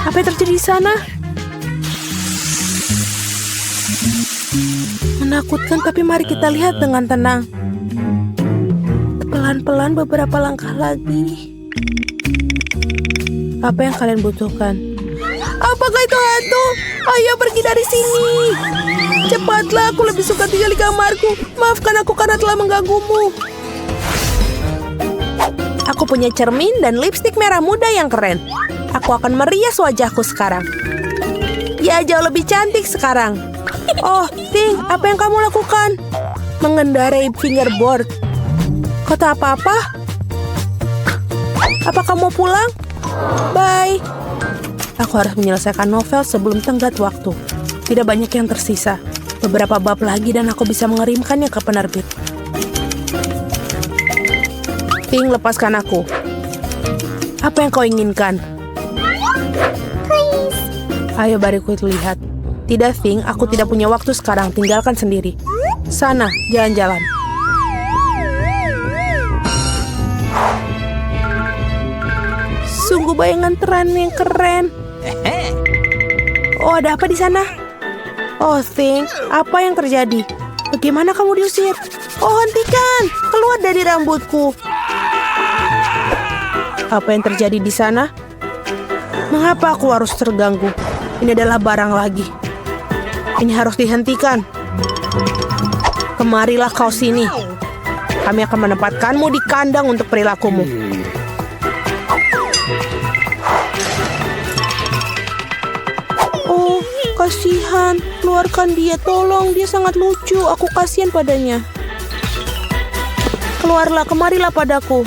Apa yang terjadi di sana? Menakutkan, tapi mari kita lihat dengan tenang. Pelan-pelan beberapa langkah lagi. Apa yang kalian butuhkan? Apakah itu hantu? Ayo pergi dari sini. Cepatlah, aku lebih suka tinggal di kamarku. Maafkan aku karena telah mengganggumu. Aku punya cermin dan lipstik merah muda yang keren. Aku akan merias wajahku sekarang. Ya, jauh lebih cantik sekarang. Oh, Ting, apa yang kamu lakukan? Mengendarai fingerboard. Kau tak apa-apa? Apa kamu pulang? Bye. Aku harus menyelesaikan novel sebelum tenggat waktu. Tidak banyak yang tersisa. Beberapa bab lagi dan aku bisa mengirimkannya ke penerbit. Ting, lepaskan aku. Apa yang kau inginkan? Please. Ayo bariku lihat. Tidak, Ting, aku tidak punya waktu sekarang. Tinggalkan sendiri. Sana, jalan-jalan. Sungguh bayangan terang yang keren. Oh, ada apa di sana? Oh, Ting, apa yang terjadi? Bagaimana kamu diusir? Oh, hentikan! Keluar dari rambutku. Apa yang terjadi di sana? Mengapa aku harus terganggu? Ini adalah barang lagi. Ini harus dihentikan. Kemarilah kau sini. Kami akan menempatkanmu di kandang untuk perilakumu. Oh, kasihan. Keluarkan dia, tolong. Dia sangat lucu. Aku kasihan padanya. Keluarlah, kemarilah padaku.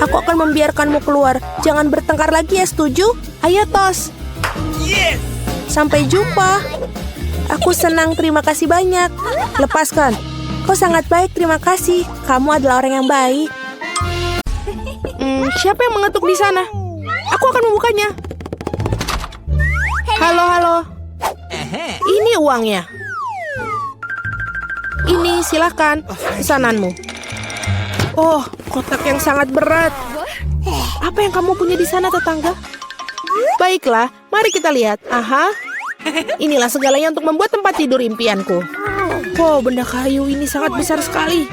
Aku akan membiarkanmu keluar. Jangan bertengkar lagi ya, setuju? Ayo, tos. Sampai jumpa. Aku senang, terima kasih banyak. Lepaskan. Kau sangat baik, terima kasih. Kamu adalah orang yang baik. Siapa yang mengetuk di sana? Aku akan membukanya. Halo. Ini uangnya. Ini, silakan. Pesananmu. Oh, kotak yang sangat berat. Apa yang kamu punya di sana, tetangga? Baiklah, mari kita lihat. Aha, inilah segalanya untuk membuat tempat tidur impianku. Wow, benda kayu ini sangat besar sekali.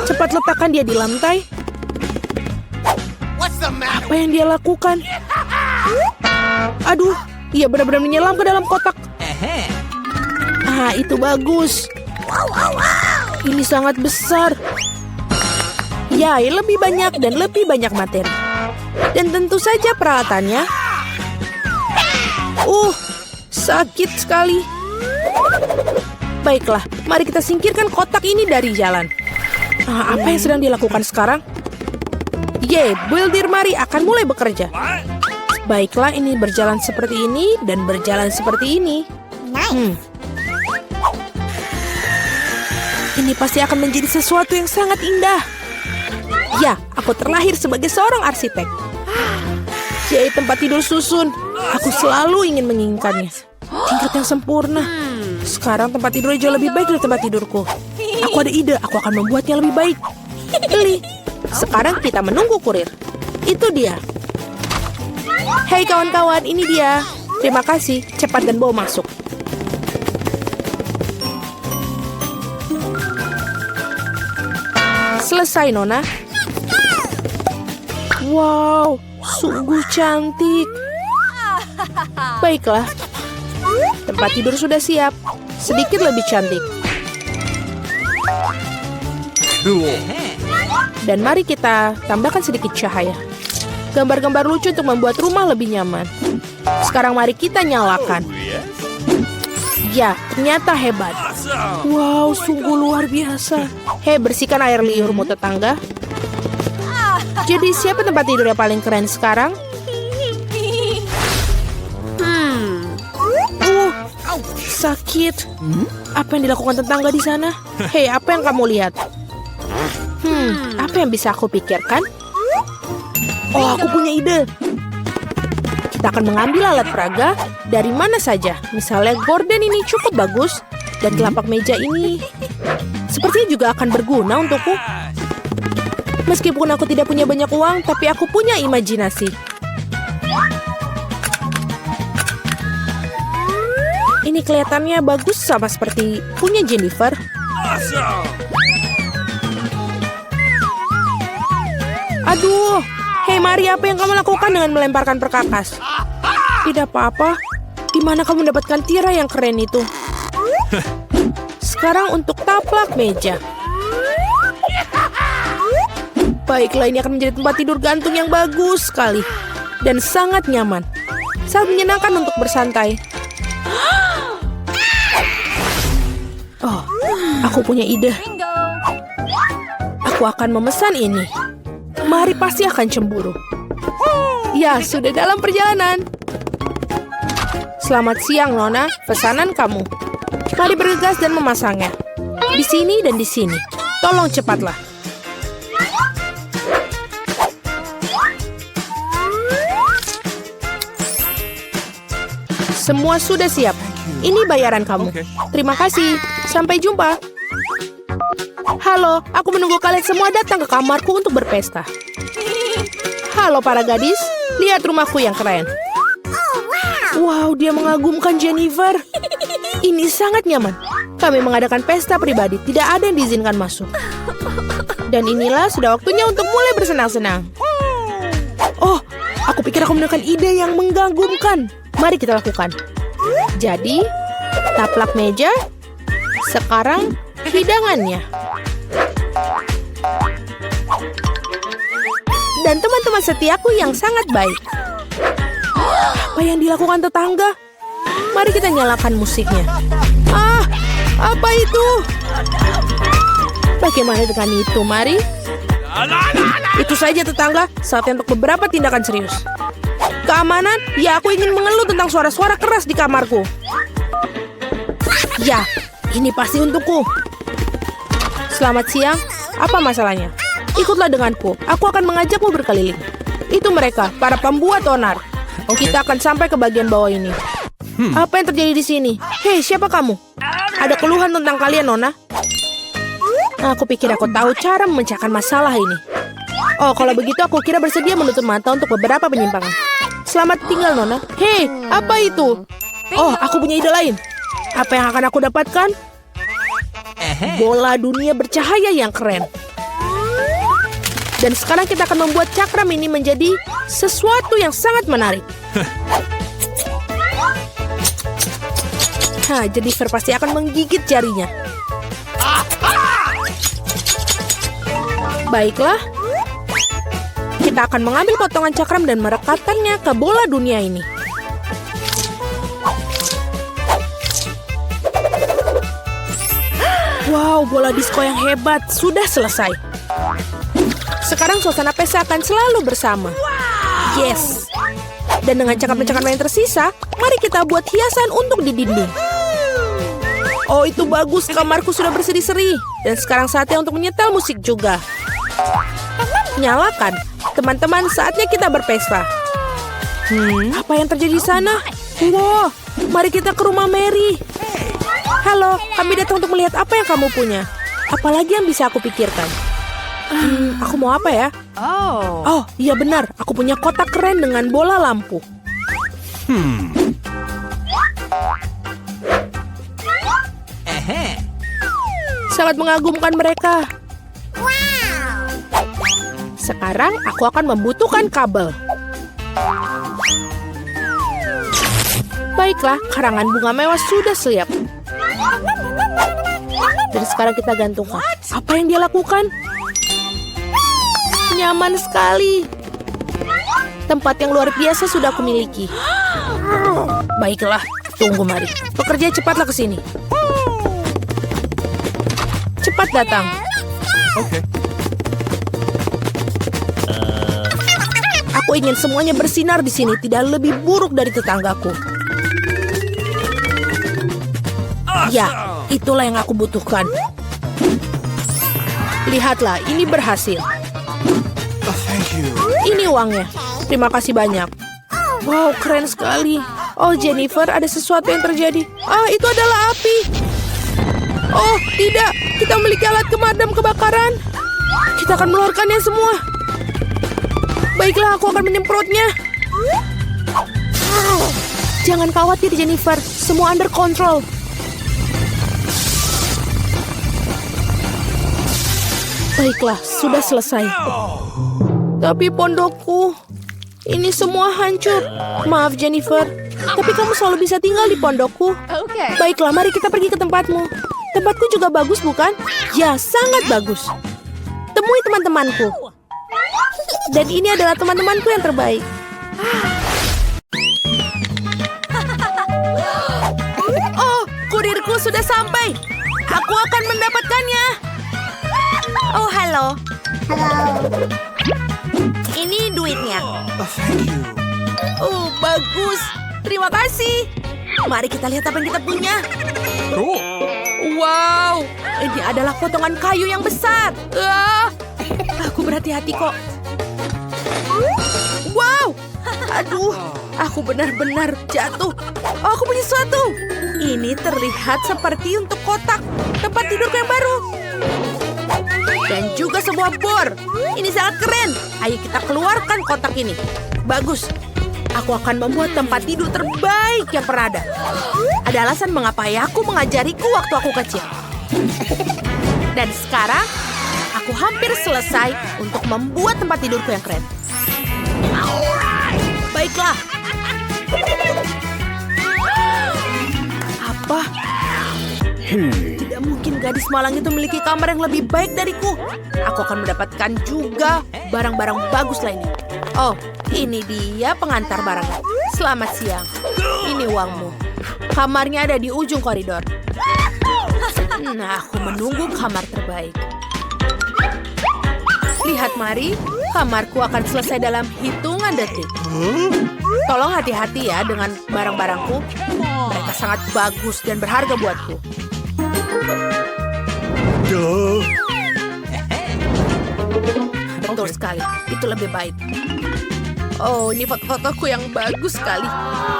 Cepat letakkan dia di lantai. Apa yang dia lakukan? Aduh, ia benar-benar menyelam ke dalam kotak. Ah, itu bagus. Ini sangat besar. Ya, lebih banyak dan lebih banyak materi. Dan tentu saja peralatannya. Sakit sekali. Baiklah, mari kita singkirkan kotak ini dari jalan. Apa yang sedang dilakukan sekarang? Builder Mari akan mulai bekerja. Baiklah, ini berjalan seperti ini dan berjalan seperti ini. Ini pasti akan menjadi sesuatu yang sangat indah. Ya, aku terlahir sebagai seorang arsitek. Tempat tidur susun. Aku selalu ingin menginginkannya. Tingkat yang sempurna. Sekarang tempat tidurnya jauh lebih baik dari tempat tidurku. Aku ada ide, aku akan membuatnya lebih baik. Beli. Sekarang kita menunggu kurir. Itu dia. Hei kawan-kawan, ini dia. Terima kasih, cepat dan bawa masuk. Selesai, Nona. Wow, sungguh cantik. Baiklah, tempat tidur sudah siap. Sedikit lebih cantik. Dan mari kita tambahkan sedikit cahaya. Gambar-gambar lucu untuk membuat rumah lebih nyaman. Sekarang mari kita nyalakan. Ya, ternyata hebat. Wow, sungguh luar biasa. Hei, bersihkan air liurmu, tetangga. Jadi siapa tempat tidur yang paling keren sekarang? Sakit. Apa yang dilakukan tetangga di sana? Hei, apa yang kamu lihat? Apa yang bisa aku pikirkan? Oh, aku punya ide. Kita akan mengambil alat peraga dari mana saja. Misalnya gorden ini cukup bagus. Dan telapak meja ini sepertinya juga akan berguna untukku. Meskipun aku tidak punya banyak uang, tapi aku punya imajinasi. Ini kelihatannya bagus sama seperti punya Jennifer. Aduh, hei Mari, apa yang kamu lakukan dengan melemparkan perkakas? Tidak apa-apa. Di mana kamu mendapatkan tirai yang keren itu? Sekarang untuk taplak meja. Baiklah, ini akan menjadi tempat tidur gantung yang bagus sekali. Dan sangat nyaman. Sangat menyenangkan untuk bersantai. Oh, aku punya ide. Aku akan memesan ini. Mari pasti akan cemburu. Ya, sudah dalam perjalanan. Selamat siang, Nona. Pesanan kamu. Mari bergegas dan memasangnya. Di sini dan di sini. Tolong cepatlah. Semua sudah siap. Ini bayaran kamu. Terima kasih. Sampai jumpa. Halo, aku menunggu kalian semua datang ke kamarku untuk berpesta. Halo para gadis, lihat rumahku yang keren. Wow, dia mengagumkan Jennifer. Ini sangat nyaman. Kami mengadakan pesta pribadi, tidak ada yang diizinkan masuk. Dan inilah sudah waktunya untuk mulai bersenang-senang. Oh, aku pikir aku menemukan ide yang mengagumkan. Mari kita lakukan. Jadi, taplak meja. Sekarang, hidangannya. Dan teman-teman setiaku yang sangat baik. Apa yang dilakukan tetangga? Mari kita nyalakan musiknya. Ah, apa itu? Bagaimana dengan itu, Mari? Itu saja tetangga, saatnya untuk beberapa tindakan serius. Keamanan? Ya, aku ingin mengeluh tentang suara-suara keras di kamarku. Ya, ini pasti untukku. Selamat siang, apa masalahnya? Ikutlah denganku, aku akan mengajakmu berkeliling. Itu mereka, para pembuat onar. Kita akan sampai ke bagian bawah ini. Apa yang terjadi di sini? Hei, siapa kamu? Ada keluhan tentang kalian, Nona? Aku pikir aku tahu cara memecahkan masalah ini. Oh, kalau begitu aku kira bersedia menutup mata untuk beberapa penyimpangan. Selamat tinggal, Nona. Hei, apa itu? Oh, aku punya ide lain. Apa yang akan aku dapatkan? Bola dunia bercahaya yang keren. Dan sekarang kita akan membuat cakram ini menjadi sesuatu yang sangat menarik. Jennifer pasti akan menggigit jarinya. Baiklah. Kita akan mengambil potongan cakram dan merekatkannya ke bola dunia ini. Wow, bola disko yang hebat sudah selesai. Sekarang suasana pesta akan selalu bersama. Yes. Dan dengan cakap-cakap yang tersisa, mari kita buat hiasan untuk di dinding. Oh, itu bagus. Kamarku sudah berseri-seri. Dan sekarang saatnya untuk menyetel musik juga. Nyalakan. Teman-teman, saatnya kita berpesta. Apa yang terjadi di sana? Wow, mari kita ke rumah Mary. Halo, kami datang untuk melihat apa yang kamu punya. Apalagi yang bisa aku pikirkan? Aku mau apa ya? Oh, iya benar. Aku punya kotak keren dengan bola lampu. Sangat mengagumkan mereka. Sekarang aku akan membutuhkan kabel. Baiklah, karangan bunga mewah sudah siap. Dan sekarang kita gantungkan. Apa yang dia lakukan? Nyaman sekali. Tempat yang luar biasa sudah aku miliki. Baiklah, tunggu mari. Pekerja cepatlah ke sini. Cepat datang. Okay. Aku ingin semuanya bersinar di sini, tidak lebih buruk dari tetanggaku. Ya, itulah yang aku butuhkan. Lihatlah, ini berhasil. Thank you. Ini uangnya. Terima kasih banyak. Wow, keren sekali. Oh, Jennifer, ada sesuatu yang terjadi. Ah, itu adalah api. Oh, tidak. Kita memiliki alat pemadam kebakaran. Kita akan mengeluarkannya semua. Baiklah, aku akan menyemprotnya. Jangan khawatir, Jennifer. Semua under control. Baiklah, sudah selesai. Tapi pondokku, ini semua hancur. Maaf, Jennifer. Tapi kamu selalu bisa tinggal di pondokku. Baiklah, mari kita pergi ke tempatmu. Tempatku juga bagus, bukan? Ya, sangat bagus. Temui teman-temanku. Dan ini adalah teman-temanku yang terbaik. Oh, kurirku sudah sampai. Aku akan mendapatkannya. Oh, halo. Ini duitnya. Thank you. Oh, bagus. Terima kasih. Mari kita lihat apa yang kita punya. Cool. Wow, ini adalah potongan kayu yang besar. Aku berhati-hati kok. Wow, aduh, aku benar-benar jatuh. Oh, aku punya sesuatu. Ini terlihat seperti untuk kotak tempat tidurku yang baru. Dan juga sebuah bor. Ini sangat keren. Ayo kita keluarkan kotak ini. Bagus. Aku akan membuat tempat tidur terbaik yang pernah ada. Ada alasan mengapa ayahku mengajariku waktu aku kecil. Dan sekarang, aku hampir selesai untuk membuat tempat tidurku yang keren. Baiklah. Apa? Tidak mungkin gadis malang itu memiliki kamar yang lebih baik dariku. Aku akan mendapatkan juga barang-barang bagus lainnya. Oh, ini dia pengantar barangnya. Selamat siang. Ini uangmu. Kamarnya ada di ujung koridor. Nah, aku menunggu kamar terbaik. Lihat, mari. Kamarku akan selesai dalam hitungan detik. Tolong hati-hati ya dengan barang-barangku. Mereka sangat bagus dan berharga buatku. Duh. Betul sekali. Itu lebih baik. Oh, ini foto-fotoku yang bagus sekali.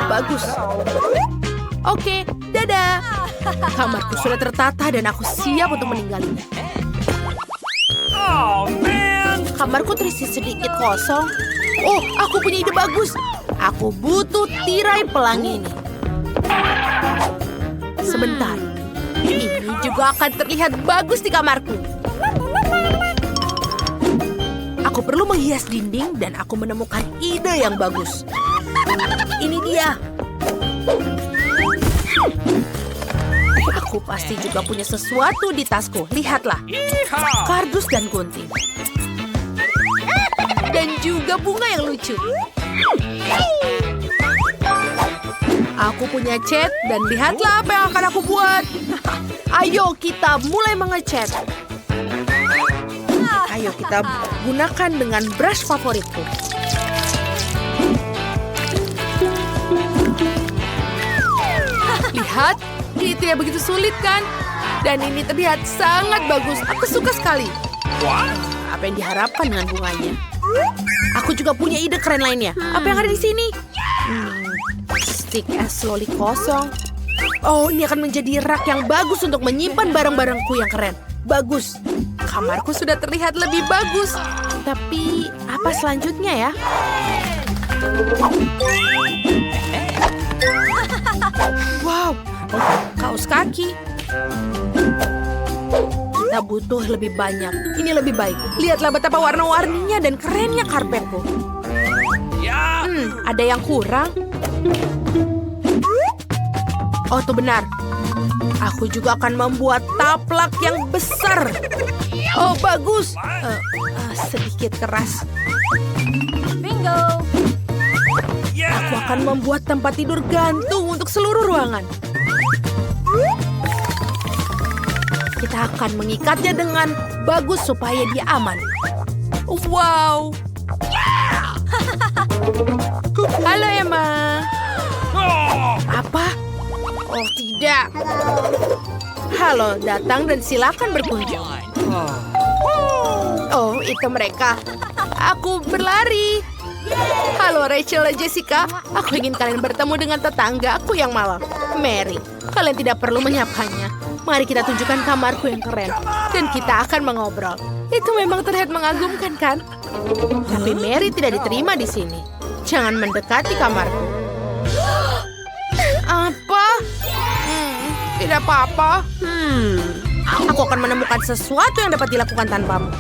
Bagus. Oke, dadah. Kamarku sudah tertata dan aku siap untuk meninggalnya. Oh, man. Kamarku terisi sedikit kosong. Oh, aku punya ide bagus. Aku butuh tirai pelangi ini. Sebentar. Ini juga akan terlihat bagus di kamarku. Aku perlu menghias dinding dan aku menemukan ide yang bagus. Ini dia. Aku pasti juga punya sesuatu di tasku. Lihatlah. Kardus dan gunting. Dan juga bunga yang lucu. Aku Aku punya cat dan lihatlah apa yang akan aku buat. Ayo kita mulai mengecat. Ayo kita gunakan dengan brush favoritku. Lihat, ini tidak begitu sulit kan? Dan ini terlihat sangat bagus. Aku suka sekali. Apa yang diharapkan dengan bunganya? Aku juga punya ide keren lainnya. Apa yang ada di sini? Stick es slowly kosong. Oh, ini akan menjadi rak yang bagus untuk menyimpan barang-barangku yang keren. Bagus. Kamarku sudah terlihat lebih bagus. Tapi, apa selanjutnya ya? Wow, kaos kaki. Kita butuh lebih banyak. Ini lebih baik. Lihatlah betapa warna-warninya dan kerennya karpetku. Ada yang kurang? Oh, itu benar. Aku juga akan membuat taplak yang besar. Oh, bagus. Sedikit keras. Bingo. Aku akan membuat tempat tidur gantung untuk seluruh ruangan. Kita akan mengikatnya dengan bagus supaya dia aman. Wow. Halo, Emma. Apa? Oh, tidak. Halo, datang dan silakan berkunjung. Oh, itu mereka. Aku berlari. Halo, Rachel dan Jessica. Aku ingin kalian bertemu dengan tetangga aku yang malang, Mary. Kalian tidak perlu menyapanya. Mari kita tunjukkan kamarku yang keren. Dan kita akan mengobrol. Itu memang terlihat mengagumkan, kan? Tapi Mary tidak diterima di sini. Jangan mendekati kamarku. Apa? Tidak apa-apa. Aku akan menemukan sesuatu yang dapat dilakukan tanpamu.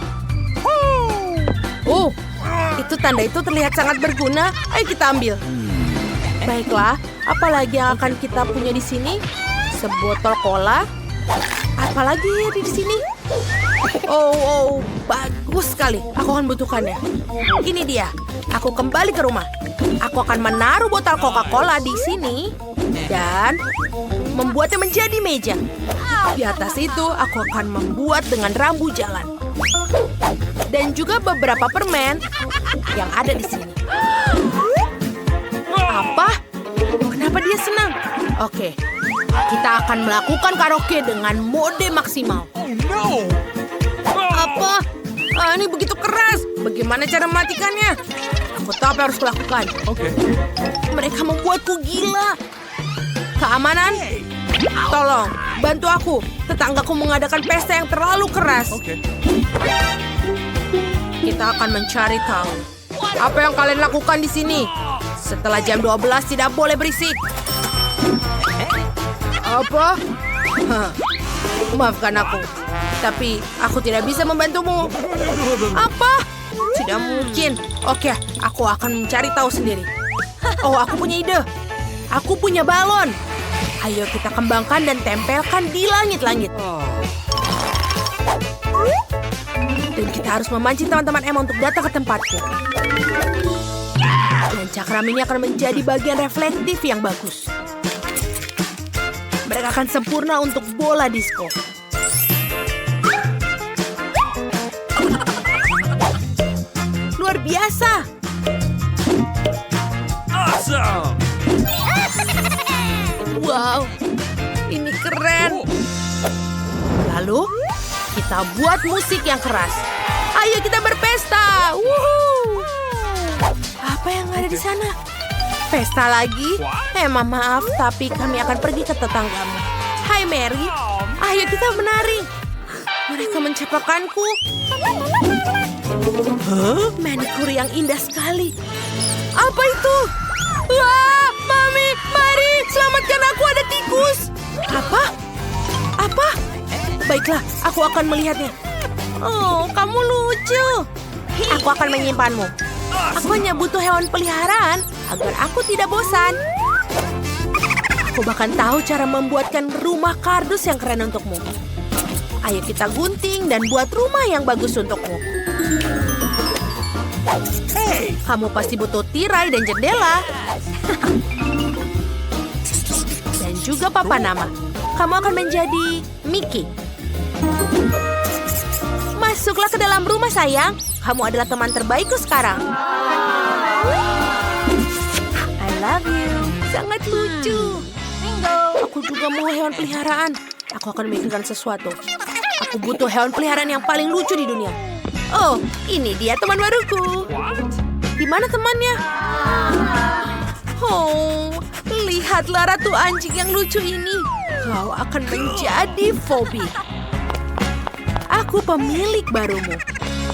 Oh, itu tanda itu terlihat sangat berguna. Ayo kita ambil. Baiklah, apalagi yang akan kita punya di sini? Sebotol cola. Apalagi ada di sini? Oh, bagus sekali. Aku akan butuhkannya. Ini dia. Aku kembali ke rumah. Aku akan menaruh botol Coca-Cola di sini dan membuatnya menjadi meja. Di atas itu, aku akan membuat dengan rambu jalan. Dan juga beberapa permen yang ada di sini. Apa? Kenapa dia senang? Oke, kita akan melakukan karaoke dengan mode maksimal. No! Apa? Ini begitu keras. Bagaimana cara mematikannya? Aku tahu apa yang harus kulakukan. Okay. Mereka membuatku gila. Keamanan? Tolong, bantu aku. Tetanggaku mengadakan pesta yang terlalu keras. Okay. Kita akan mencari tahu. Apa yang kalian lakukan di sini? Setelah jam 12 tidak boleh berisik. Apa? Maafkan aku. Tapi aku tidak bisa membantumu. Apa? Tidak mungkin. Oke, aku akan mencari tahu sendiri. Oh, aku punya ide. Aku punya balon. Ayo kita kembangkan dan tempelkan di langit-langit. Dan kita harus memancing teman-teman Emma untuk datang ke tempatku. Dan cakram ini akan menjadi bagian reflektif yang bagus. Mereka akan sempurna untuk bola disco. Luar biasa. Awesome! Wow, ini keren. Lalu, kita buat musik yang keras. Ayo kita berpesta. Wuhu. Apa yang ada di sana? Pesta lagi? Emma, maaf, tapi kami akan pergi ke tetanggamu. Hai, Mary. Ayo kita menari. Mereka mencapakanku. Manicure yang indah sekali. Apa itu? Wah, Mami, mari, selamatkan aku, ada tikus. Apa? Apa? Baiklah, aku akan melihatnya. Oh, kamu lucu. Aku akan menyimpanmu. Aku hanya butuh hewan peliharaan agar aku tidak bosan. Aku bahkan tahu cara membuatkan rumah kardus yang keren untukmu. Ayo kita gunting dan buat rumah yang bagus untukmu. Kamu pasti butuh tirai dan jendela. juga papan nama. Kamu akan menjadi Mickey. Masuklah ke dalam rumah, sayang. Kamu adalah teman terbaikku sekarang. I love you. Sangat lucu. Aku juga mau hewan peliharaan. Aku akan memikirkan sesuatu. Aku butuh hewan peliharaan yang paling lucu di dunia. Oh, ini dia teman baruku. Di mana temannya? Oh, lihatlah ratu anjing yang lucu ini. Kau akan menjadi Phoebe. Aku pemilik barumu.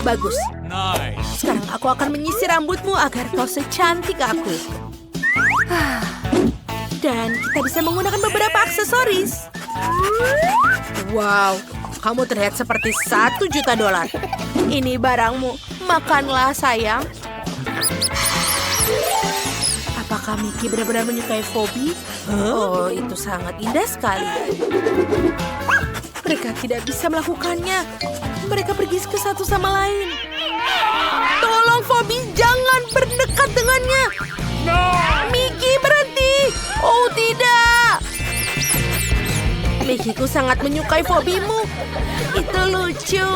Bagus. Nice. Sekarang aku akan menyisir rambutmu agar kau secantik aku. Dan kita bisa menggunakan beberapa aksesoris. Wow, kamu terlihat seperti $1 juta. Ini barangmu. Makanlah, sayang. Apakah Mickey benar-benar menyukai Phoebe? Oh, itu sangat indah sekali. Mereka tidak bisa melakukannya. Mereka pergi ke satu sama lain. Tolong, Phoebe, jangan berdekat dengannya. Mickey, berhenti. Oh, tidak. Mickeyku sangat menyukai Phoebe-mu. Itu lucu.